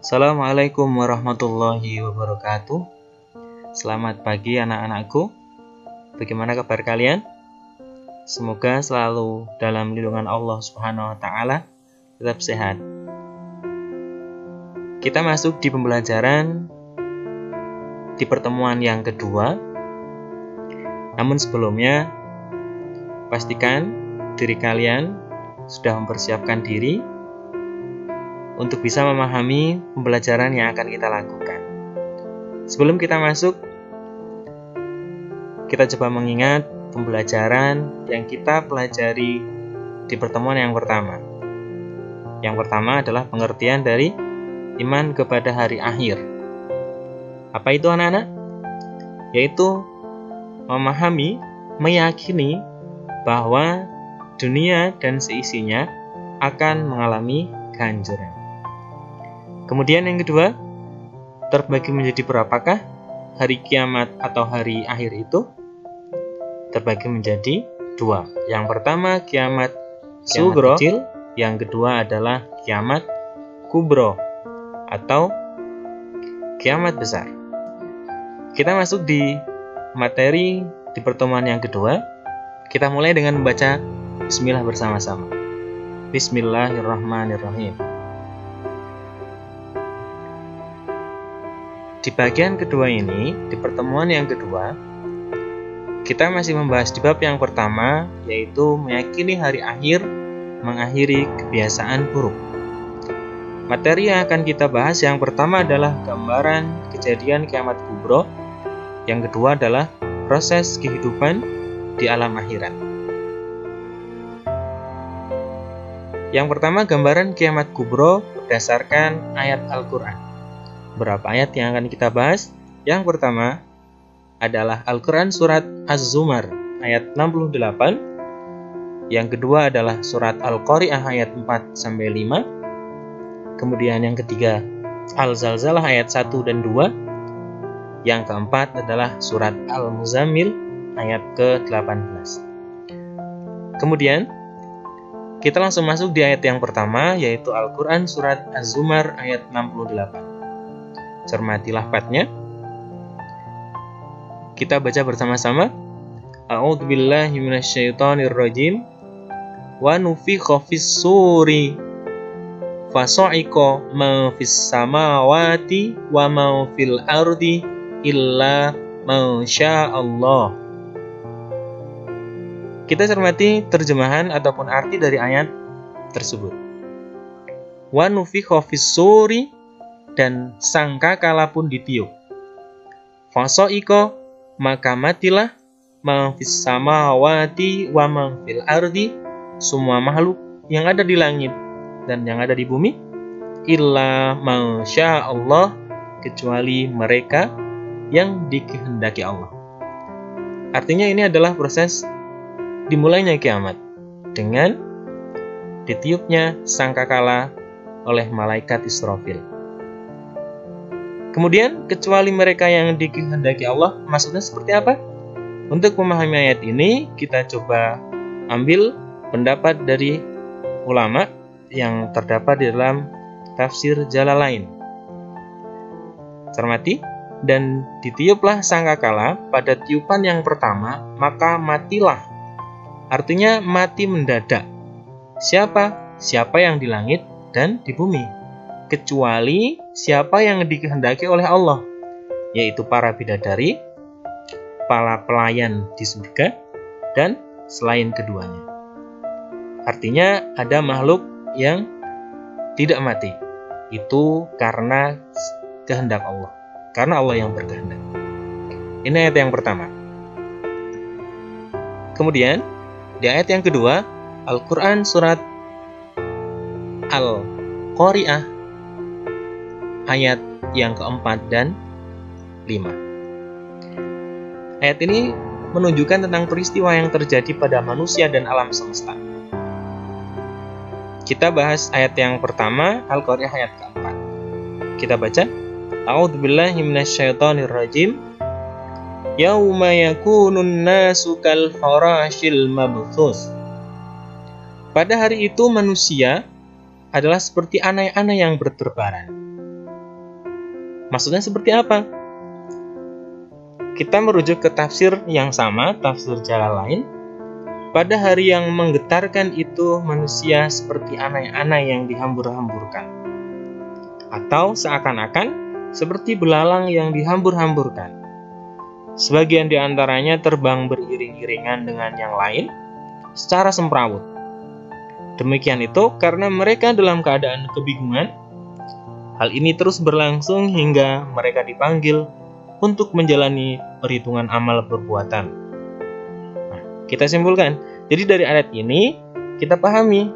Assalamualaikum warahmatullahi wabarakatuh. Selamat pagi anak-anakku. Bagaimana kabar kalian? Semoga selalu dalam lindungan Allah Subhanahu wa taala, tetap sehat. Kita masuk di pembelajaran di pertemuan yang kedua. Namun sebelumnya, pastikan diri kalian sudah mempersiapkan diri untuk bisa memahami pembelajaran yang akan kita lakukan. Sebelum kita masuk, kita coba mengingat pembelajaran yang kita pelajari di pertemuan yang pertama. Yang pertama adalah pengertian dari iman kepada hari akhir. Apa itu anak-anak? Yaitu memahami, meyakini bahwa dunia dan seisinya akan mengalami kehancuran. Kemudian yang kedua, terbagi menjadi berapakah hari kiamat atau hari akhir itu? Terbagi menjadi dua. Yang pertama kiamat sugro kecil, yang kedua adalah kiamat kubro atau kiamat besar. Kita masuk di materi di pertemuan yang kedua. Kita mulai dengan membaca Bismillah bersama-sama. Bismillahirrahmanirrahim. Di bagian kedua ini, di pertemuan yang kedua, kita masih membahas di bab yang pertama, yaitu meyakini hari akhir mengakhiri kebiasaan buruk. Materi yang akan kita bahas yang pertama adalah gambaran kejadian kiamat kubro, yang kedua adalah proses kehidupan di alam akhirat. Yang pertama, gambaran kiamat kubro berdasarkan ayat Al-Quran. Berapa ayat yang akan kita bahas? Yang pertama adalah Al-Quran surat Az-Zumar ayat 68. Yang kedua adalah surat Al-Qari'ah ayat 4-5. Kemudian yang ketiga Al-Zalzalah ayat 1 dan 2. Yang keempat adalah surat Al-Muzammil ayat ke-18. Kemudian kita langsung masuk di ayat yang pertama, yaitu Al-Quran surat Az-Zumar ayat 68. Cermati lafadznya. Kita baca bersama-sama. A'udzubillahi minasyaitonirrajim. Wa nufikha fis-suri fasa'iqa ma fis samawati wa ma fil ardi illa ma sya'allah. Kita cermati terjemahan ataupun arti dari ayat tersebut. Wa nufikha fis-suri, dan sangkakala pun ditiup. Fasa'iqa, maka matilah, ma fis samawati wa ma fil ardi, semua makhluk yang ada di langit dan yang ada di bumi, illa ma sya'allah, kecuali mereka yang dikehendaki Allah. Artinya ini adalah proses dimulainya kiamat dengan ditiupnya sangkakala oleh malaikat Israfil. Kemudian, kecuali mereka yang dikehendaki Allah, maksudnya seperti apa? Untuk memahami ayat ini, kita coba ambil pendapat dari ulama yang terdapat di dalam tafsir Jalalain. Cermati, dan ditiuplah sangkakala pada tiupan yang pertama, maka matilah. Artinya mati mendadak. Siapa? Siapa yang di langit dan di bumi. Kecuali siapa yang dikehendaki oleh Allah, yaitu para bidadari, para pelayan di surga, dan selain keduanya. Artinya ada makhluk yang tidak mati. Itu karena kehendak Allah. Karena Allah yang berkehendak. Ini ayat yang pertama. Kemudian, di ayat yang kedua, Al-Quran surat Al-Qari'ah ayat yang keempat dan 5. Ayat ini menunjukkan tentang peristiwa yang terjadi pada manusia dan alam semesta. Kita bahas ayat yang pertama, Al-Qari'ah ayat keempat. Kita baca. A'udzubillahi minasyaitonirrajim. Yauma yakunun nasu kal farashil mabthus. Pada hari itu manusia adalah seperti anai-anai yang berterbaran. Maksudnya seperti apa? Kita merujuk ke tafsir yang sama, tafsir Jalalain. Pada hari yang menggetarkan itu manusia seperti anai-anai yang dihambur-hamburkan, atau seakan-akan seperti belalang yang dihambur-hamburkan. Sebagian di antaranya terbang beriring-iringan dengan yang lain secara semrawut. Demikian itu karena mereka dalam keadaan kebingungan. Hal ini terus berlangsung hingga mereka dipanggil untuk menjalani perhitungan amal perbuatan. Nah, kita simpulkan. Jadi dari ayat ini kita pahami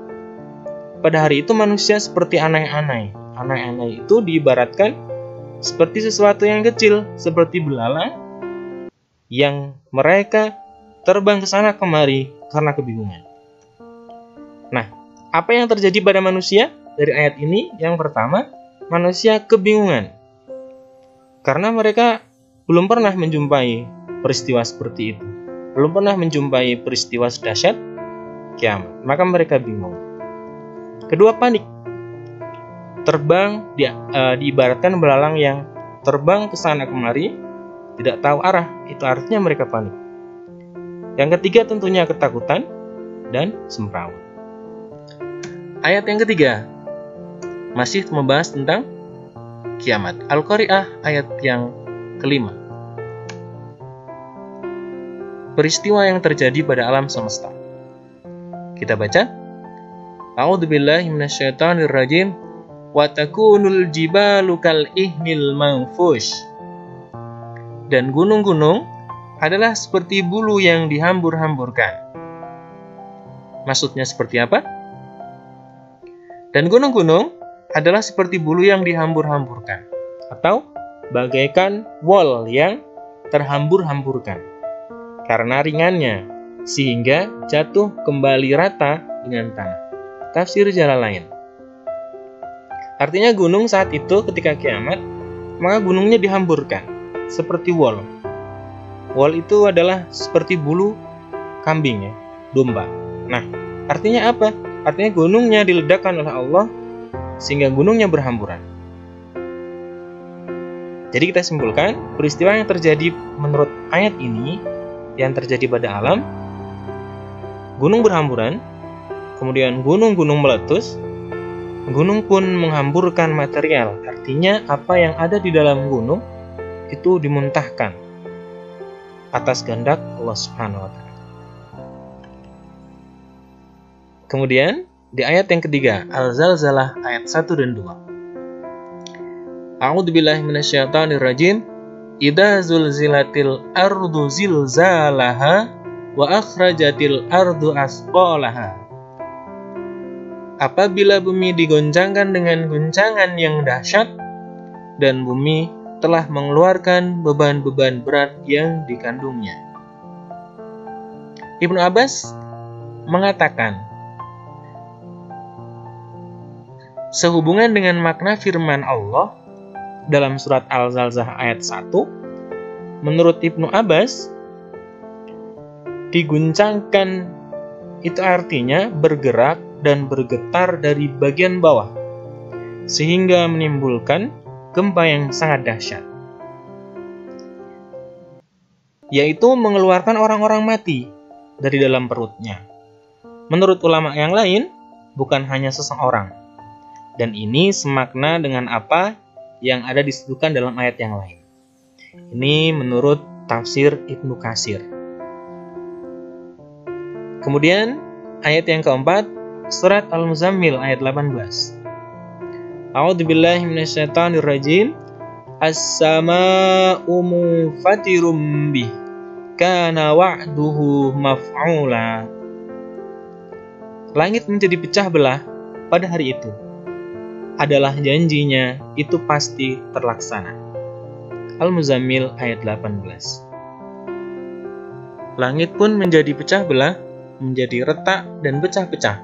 pada hari itu manusia seperti anai-anai. Anai-anai itu diibaratkan seperti sesuatu yang kecil, seperti belalang yang mereka terbang ke sana kemari karena kebingungan. Nah, apa yang terjadi pada manusia dari ayat ini? Yang pertama, manusia kebingungan karena mereka belum pernah menjumpai peristiwa seperti itu, belum pernah menjumpai peristiwa dahsyat kiamat, maka mereka bingung. Kedua, panik. Terbang diibaratkan belalang yang terbang ke sana kemari, tidak tahu arah, itu artinya mereka panik. Yang ketiga tentunya ketakutan dan semrawut. Ayat yang ketiga masih membahas tentang kiamat. Al-Qari'ah ayat yang kelima. Peristiwa yang terjadi pada alam semesta. Kita baca. A'udzubillahi minasyaitonirrajim. Wa takunul jibalu kal ihnil manfush. Dan gunung-gunung adalah seperti bulu yang dihambur-hamburkan. Maksudnya seperti apa? Dan gunung-gunung adalah seperti bulu yang dihambur-hamburkan, atau bagaikan wol yang terhambur-hamburkan karena ringannya, sehingga jatuh kembali rata dengan tanah. Tafsir Jalalain. Artinya gunung saat itu ketika kiamat, maka gunungnya dihamburkan seperti wol. Wol itu adalah seperti bulu kambing, ya, domba. Nah, artinya apa? Artinya gunungnya diledakkan oleh Allah sehingga gunungnya berhamburan. Jadi kita simpulkan, peristiwa yang terjadi menurut ayat ini yang terjadi pada alam, gunung berhamburan, kemudian gunung-gunung meletus, gunung pun menghamburkan material. Artinya apa yang ada di dalam gunung itu dimuntahkan atas kehendak Allah Subhanahu wa taala. Kemudian di ayat yang ketiga, Al-Zalzalah ayat 1 dan 2. A'udzubillahi minasyaitonirrajim. Idza zulzilatil ardu zilzalaha wa akhrajatil ardu asqalaha. Apabila bumi digoncangkan dengan guncangan yang dahsyat dan bumi telah mengeluarkan beban-beban berat yang dikandungnya. Ibnu Abbas mengatakan, sehubungan dengan makna firman Allah dalam surat Al-Zalzalah ayat 1, menurut Ibnu Abbas, diguncangkan itu artinya bergerak dan bergetar dari bagian bawah, sehingga menimbulkan gempa yang sangat dahsyat, yaitu mengeluarkan orang-orang mati dari dalam perutnya. Menurut ulama yang lain, bukan hanya seseorang. Dan ini semakna dengan apa yang ada disebutkan dalam ayat yang lain. Ini menurut tafsir Ibnu Katsir. Kemudian ayat yang keempat, surat Al-Muzammil ayat 18. A'udzubillahi minasyaitonirrajim. As-samaa'u munfatirum bih. Kana wa'duhu maf'ula. Langit menjadi pecah belah pada hari itu. Adalah janjinya itu pasti terlaksana. Al-Muzammil ayat 18. Langit pun menjadi pecah belah, menjadi retak dan pecah-pecah.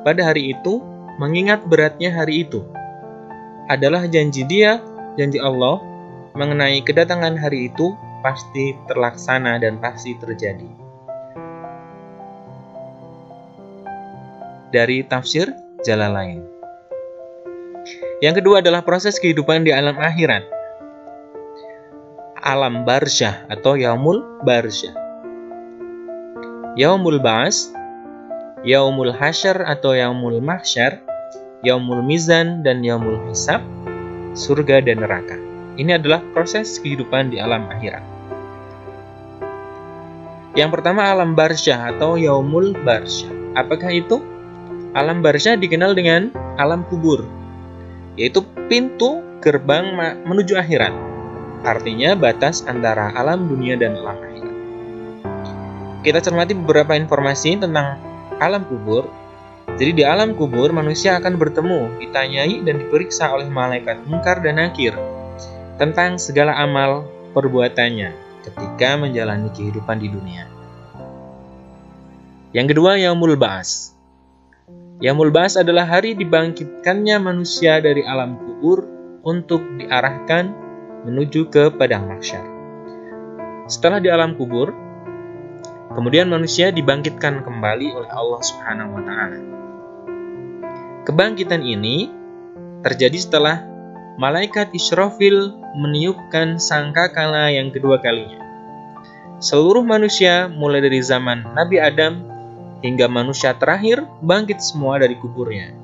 Pada hari itu, mengingat beratnya hari itu. Adalah janji Dia, janji Allah, mengenai kedatangan hari itu pasti terlaksana dan pasti terjadi. Dari tafsir Jalalain. Yang kedua adalah proses kehidupan di alam akhirat. Alam barzah atau yaumul barzah. Yaumul ba'ats, yaumul hasyr atau yaumul mahsyar, yaumul mizan dan yaumul hisab, surga dan neraka. Ini adalah proses kehidupan di alam akhirat. Yang pertama alam barzah atau yaumul barzah. Apakah itu? Alam barzah dikenal dengan alam kubur, yaitu pintu gerbang menuju akhirat. Artinya batas antara alam dunia dan alam akhirat. Kita cermati beberapa informasi tentang alam kubur. Jadi di alam kubur manusia akan bertemu, ditanyai dan diperiksa oleh malaikat Munkar dan Nakir tentang segala amal perbuatannya ketika menjalani kehidupan di dunia. Yang kedua, yaumul ba'ats. Yaumul ba'ats adalah hari dibangkitkannya manusia dari alam kubur untuk diarahkan menuju ke padang mahsyar. Setelah di alam kubur, kemudian manusia dibangkitkan kembali oleh Allah Subhanahu wa Ta'ala. Kebangkitan ini terjadi setelah malaikat Israfil meniupkan sangkakala yang kedua kalinya. Seluruh manusia mulai dari zaman Nabi Adam hingga manusia terakhir bangkit semua dari kuburnya.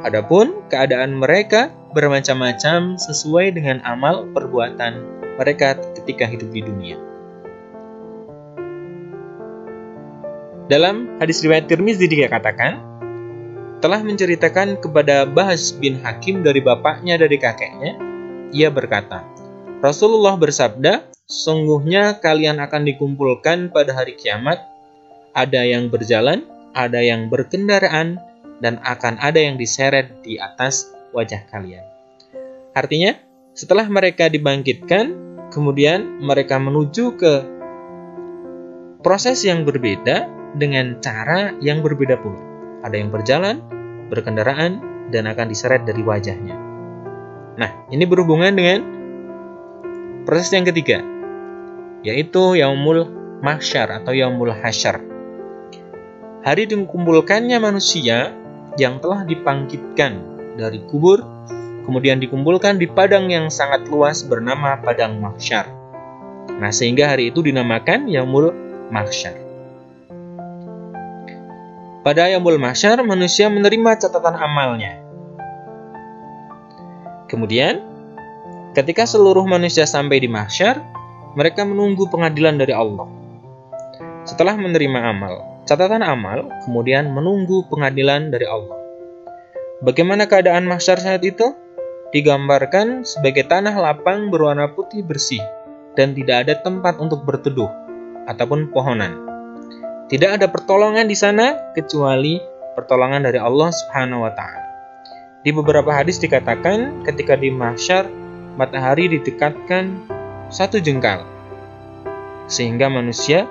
Adapun keadaan mereka bermacam-macam sesuai dengan amal perbuatan mereka ketika hidup di dunia. Dalam hadis riwayat Tirmizi dikatakan, telah menceritakan kepada Bahz bin Hakim dari bapaknya dari kakeknya, ia berkata, Rasulullah bersabda, sungguhnya kalian akan dikumpulkan pada hari kiamat, ada yang berjalan, ada yang berkendaraan, dan akan ada yang diseret di atas wajah kalian. Artinya, setelah mereka dibangkitkan, kemudian mereka menuju ke proses yang berbeda, dengan cara yang berbeda pula. Ada yang berjalan, berkendaraan, dan akan diseret dari wajahnya. Nah, ini berhubungan dengan proses yang ketiga, yaitu yaumul mahsyar atau yaumul hasyr. Hari dikumpulkannya manusia yang telah dibangkitkan dari kubur, kemudian dikumpulkan di padang yang sangat luas bernama padang mahsyar. Nah, sehingga hari itu dinamakan yaumul mahsyar. Pada yaumul mahsyar, manusia menerima catatan amalnya. Kemudian, ketika seluruh manusia sampai di mahsyar, mereka menunggu pengadilan dari Allah. Setelah menerima catatan amal, kemudian menunggu pengadilan dari Allah. Bagaimana keadaan mahsyar saat itu? Digambarkan sebagai tanah lapang berwarna putih bersih dan tidak ada tempat untuk berteduh ataupun pohonan. Tidak ada pertolongan di sana kecuali pertolongan dari Allah Subhanahu wa Ta'ala. Di beberapa hadis dikatakan ketika di mahsyar matahari didekatkan 1 jengkal sehingga manusia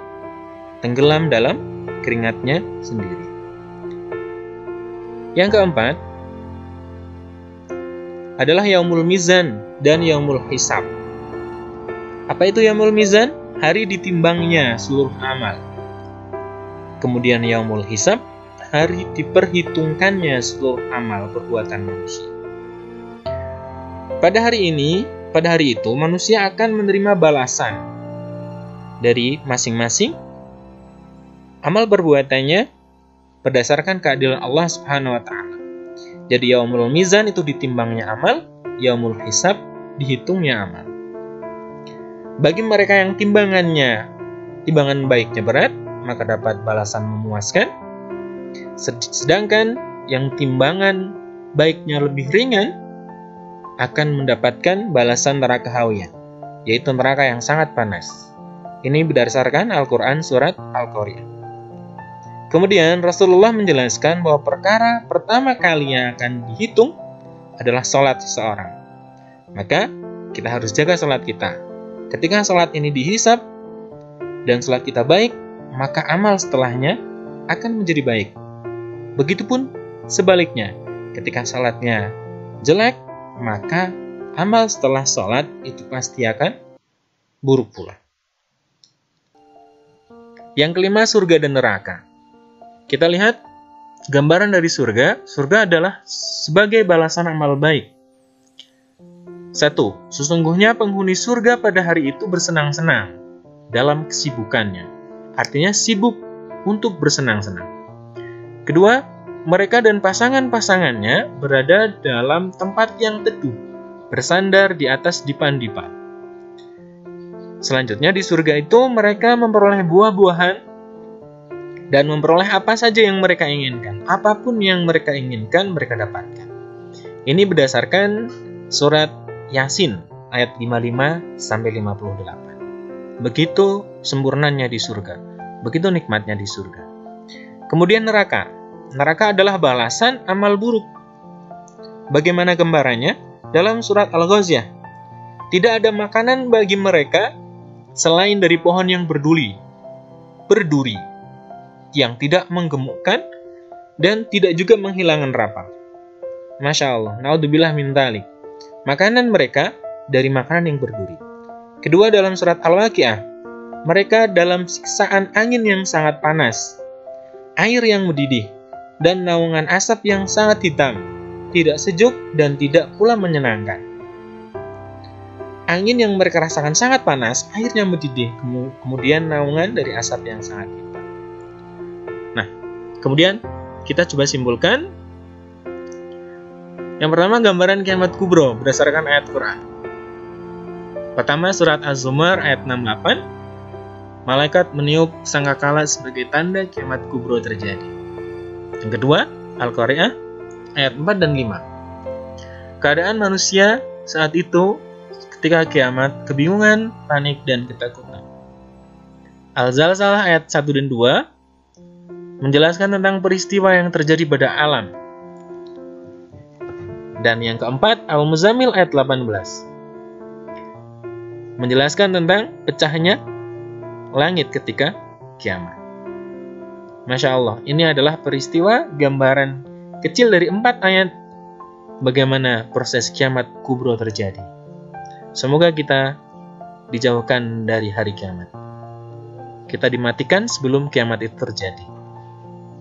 tenggelam dalam keringatnya sendiri. Yang keempat adalah yaumul mizan dan yaumul hisab. Apa itu yaumul mizan? Hari ditimbangnya seluruh amal. Kemudian yaumul hisab, hari diperhitungkannya seluruh amal perbuatan manusia. Pada hari itu manusia akan menerima balasan dari masing-masing amal perbuatannya berdasarkan keadilan Allah Subhanahu wa Ta'ala. Jadi yaumul mizan itu ditimbangnya amal, yaumul hisab dihitungnya amal. Bagi mereka yang timbangan baiknya berat, maka dapat balasan memuaskan. Sedangkan yang timbangan baiknya lebih ringan akan mendapatkan balasan neraka hawiyah, yaitu neraka yang sangat panas. Ini berdasarkan Al-Quran surat Al-Qari'ah. Kemudian Rasulullah menjelaskan bahwa perkara pertama kali yang akan dihitung adalah sholat seseorang. Maka kita harus jaga sholat kita. Ketika sholat ini dihisab dan sholat kita baik, maka amal setelahnya akan menjadi baik. Begitupun sebaliknya, ketika salatnya jelek, maka amal setelah salat itu pasti akan buruk pula. Yang kelima, surga dan neraka. Kita lihat gambaran dari surga. Surga adalah sebagai balasan amal baik 1. Sesungguhnya penghuni surga pada hari itu bersenang-senang dalam kesibukannya. Artinya sibuk untuk bersenang-senang. Kedua, mereka dan pasangan-pasangannya berada dalam tempat yang teduh, bersandar di atas dipan-dipan. Selanjutnya di surga itu mereka memperoleh buah-buahan dan memperoleh apa saja yang mereka inginkan. Apapun yang mereka inginkan mereka dapatkan. Ini berdasarkan surat Yasin ayat 55-58. Begitu sempurnanya di surga. Begitu nikmatnya di surga. Kemudian neraka. Neraka adalah balasan amal buruk. Bagaimana gambarannya? Dalam surat Al-Ghasyiyah. Tidak ada makanan bagi mereka selain dari pohon yang berduri, yang tidak menggemukkan dan tidak juga menghilangkan rapal. Masya Allah, naudzubillah min dzalik. Makanan mereka dari makanan yang berduri. Kedua, dalam surat Al-Waqiah, mereka dalam siksaan angin yang sangat panas, air yang mendidih, dan naungan asap yang sangat hitam, tidak sejuk dan tidak pula menyenangkan. Angin yang mereka rasakan sangat panas, airnya mendidih, kemudian naungan dari asap yang sangat hitam. Nah, kemudian kita coba simpulkan. Yang pertama, gambaran kiamat kubro berdasarkan ayat Quran. Pertama, surat Az-Zumar ayat 68. Malaikat meniup sangkakala sebagai tanda kiamat kubro terjadi. Yang kedua, Al-Qari'ah ayat 4 dan 5. Keadaan manusia saat itu ketika kiamat, kebingungan, panik, dan ketakutan. Al-Zalzalah ayat 1 dan 2 menjelaskan tentang peristiwa yang terjadi pada alam. Dan yang keempat, Al-Muzammil ayat 18 menjelaskan tentang pecahnya langit ketika kiamat. Masya Allah, ini adalah peristiwa gambaran kecil dari 4 ayat bagaimana proses kiamat kubro terjadi. Semoga kita dijauhkan dari hari kiamat. Kita dimatikan sebelum kiamat itu terjadi.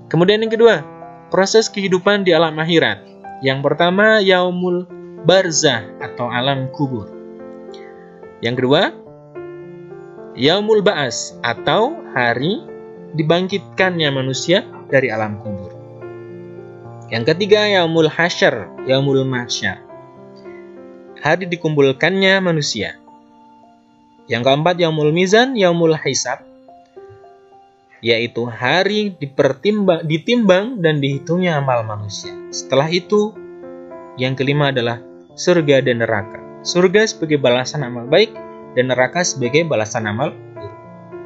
Kemudian yang kedua, proses kehidupan di alam akhirat. Yang pertama, yaumul barzah atau alam kubur. Yang kedua, yaumul ba'as atau hari dibangkitkannya manusia dari alam kubur. Yang ketiga, yaumul hasyr, yaumul mahsyar, hari dikumpulkannya manusia. Yang keempat, yaumul mizan, yaumul hisab, yaitu hari ditimbang dan dihitungnya amal manusia. Setelah itu, yang kelima adalah surga dan neraka. Surga sebagai balasan amal baik dan neraka sebagai balasan amal buruk.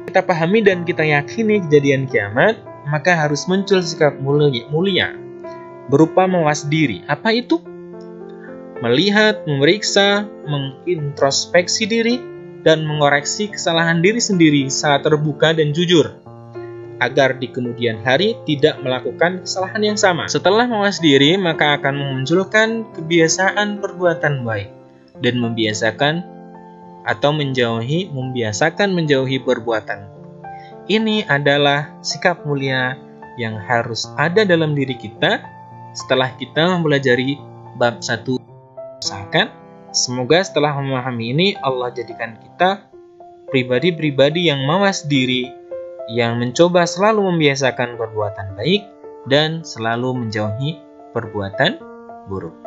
Kita pahami dan kita yakini kejadian kiamat, maka harus muncul sikap mulia berupa mawas diri. Apa itu? Melihat, memeriksa, mengintrospeksi diri, dan mengoreksi kesalahan diri sendiri secara terbuka dan jujur, agar di kemudian hari tidak melakukan kesalahan yang sama. Setelah mawas diri, maka akan memunculkan kebiasaan perbuatan baik dan membiasakan menjauhi perbuatan. Ini adalah sikap mulia yang harus ada dalam diri kita setelah kita mempelajari bab 1. Usahakan semoga setelah memahami ini Allah jadikan kita pribadi-pribadi yang mawas diri, yang mencoba selalu membiasakan perbuatan baik dan selalu menjauhi perbuatan buruk.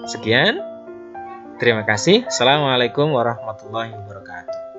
Sekian, terima kasih. Assalamualaikum warahmatullahi wabarakatuh.